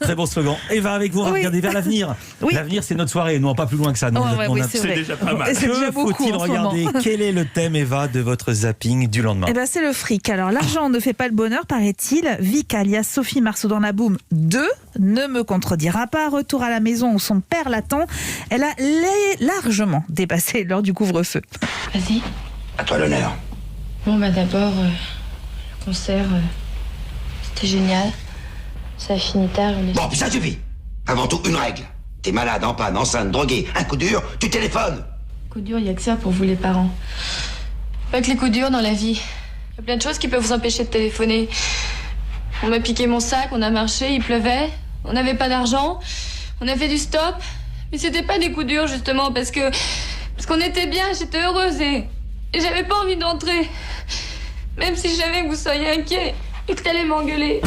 Très bon slogan. Eva, avec vous, on va regarder vers l'avenir. Oui. L'avenir, c'est notre soirée. Non, pas plus loin que ça. Non, c'est déjà pas mal. C'est déjà Que beaucoup faut-il en ce regarder? moment. Quel est le thème, Eva, de votre zapping du lendemain? C'est le fric. Alors, l'argent ne fait pas le bonheur, paraît-il. Vic, alias Sophie Marceau dans la boum 2, ne me contredira pas. Retour à la maison où son père l'attend. Elle a largement dépassé l'heure du couvre-feu. Vas-y. À toi l'honneur. Bon, d'abord, le concert, c'était génial. Ça a fini tard, on est... Bon, ça suffit. Avant tout, une règle. T'es malade, en panne, enceinte, drogué, un coup dur, tu téléphones. Coup dur, il n'y a que ça pour vous les parents. Pas que les coups durs dans la vie. Il y a plein de choses qui peuvent vous empêcher de téléphoner. On m'a piqué mon sac, on a marché, il pleuvait, on n'avait pas d'argent, on a fait du stop. Mais c'était pas des coups durs, justement, parce qu'on était bien, j'étais heureuse et j'avais pas envie d'entrer. Même si je savais que vous seriez inquiet et que t'allais m'engueuler.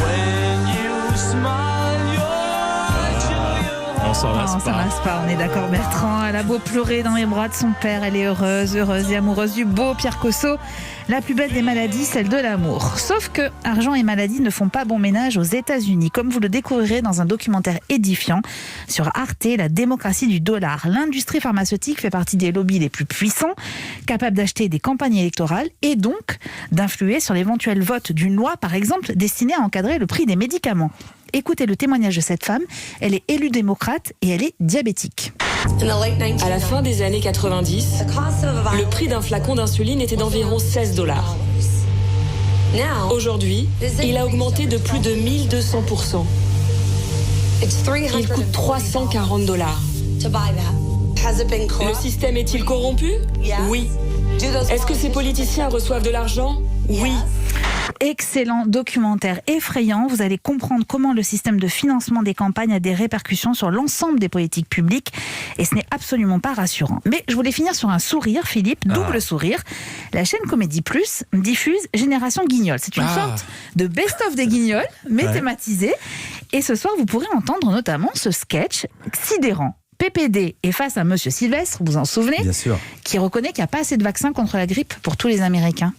On s'en lasse Non, ça lasse pas, on est d'accord, Bertrand. Elle a beau pleurer dans les bras de son père, elle est heureuse et amoureuse du beau Pierre Cosso. La plus belle des maladies, celle de l'amour. Sauf que argent et maladie ne font pas bon ménage aux États-Unis, comme vous le découvrirez dans un documentaire édifiant sur Arte, la démocratie du dollar. L'industrie pharmaceutique fait partie des lobbies les plus puissants, capables d'acheter des campagnes électorales et donc d'influer sur l'éventuel vote d'une loi, par exemple, destinée à encadrer le prix des médicaments. Écoutez le témoignage de cette femme. Elle est élue démocrate et elle est diabétique. À la fin des années 90, le prix d'un flacon d'insuline était d'environ $16. Aujourd'hui, il a augmenté de plus de 1200%. Il coûte $340. Le système est-il corrompu? Oui. Est-ce que ces politiciens reçoivent de l'argent? Oui. Excellent documentaire effrayant. Vous allez comprendre comment le système de financement des campagnes a des répercussions sur l'ensemble des politiques publiques et ce n'est absolument pas rassurant. Mais je voulais finir sur un sourire, Philippe, double sourire. La chaîne Comédie Plus diffuse Génération Guignol. C'est une sorte de best-of des Guignols, mais thématisé. Et ce soir, vous pourrez entendre notamment ce sketch sidérant. PPD est face à Monsieur Sylvestre, vous vous en souvenez? Bien sûr. Qui reconnaît qu'il n'y a pas assez de vaccins contre la grippe pour tous les Américains.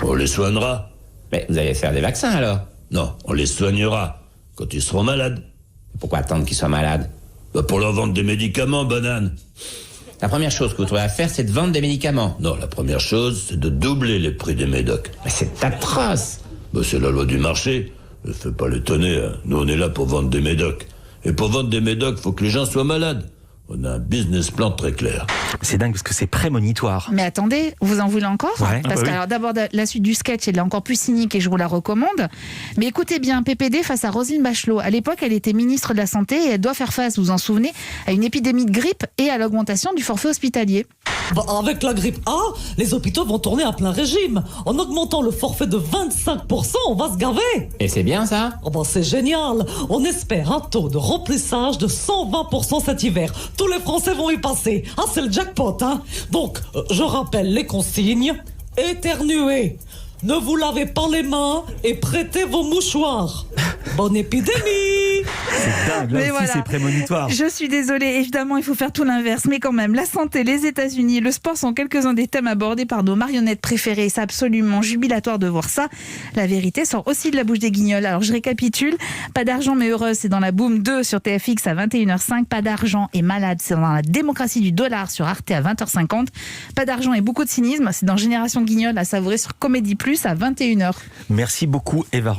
On les soignera. Mais vous allez faire des vaccins alors? Non, on les soignera quand ils seront malades. Pourquoi attendre qu'ils soient malades? Pour leur vendre des médicaments, banane. La première chose que vous trouvez à faire, c'est de vendre des médicaments. Non, la première chose, c'est de doubler les prix des médocs. Mais c'est atroce. C'est la loi du marché. Ne fais pas l'étonner, hein. Nous, on est là pour vendre des médocs. Et pour vendre des médocs, faut que les gens soient malades. On a un business plan très clair. C'est dingue parce que c'est prémonitoire. Mais attendez, vous en voulez encore? Parce que alors, d'abord, la suite du sketch, elle est encore plus cynique et je vous la recommande. Mais écoutez bien, PPD face à Roselyne Bachelot. À l'époque, elle était ministre de la Santé et elle doit faire face, vous vous en souvenez, à une épidémie de grippe et à l'augmentation du forfait hospitalier. Avec la grippe A, les hôpitaux vont tourner à plein régime. En augmentant le forfait de 25%, on va se gaver. Et c'est bien ça? C'est génial. On espère un taux de remplissage de 120% cet hiver. Tous les Français vont y passer. C'est le jackpot, hein. Donc, je rappelle les consignes. Éternuez. Ne vous lavez pas les mains et prêtez vos mouchoirs. Bonne épidémie. C'est dingue, là aussi c'est prémonitoire. Je suis désolée, évidemment il faut faire tout l'inverse, mais quand même, la santé, les États-Unis, le sport sont quelques-uns des thèmes abordés par nos marionnettes préférées. C'est absolument jubilatoire de voir ça. La vérité sort aussi de la bouche des Guignols. Alors je récapitule, pas d'argent mais heureuse, c'est dans la Boom 2 sur TFX à 21h05, pas d'argent et malade, c'est dans la démocratie du dollar sur Arte à 20h50, pas d'argent et beaucoup de cynisme, c'est dans Génération Guignol à savourer sur Comédie Plus à 21h. Merci beaucoup Eva.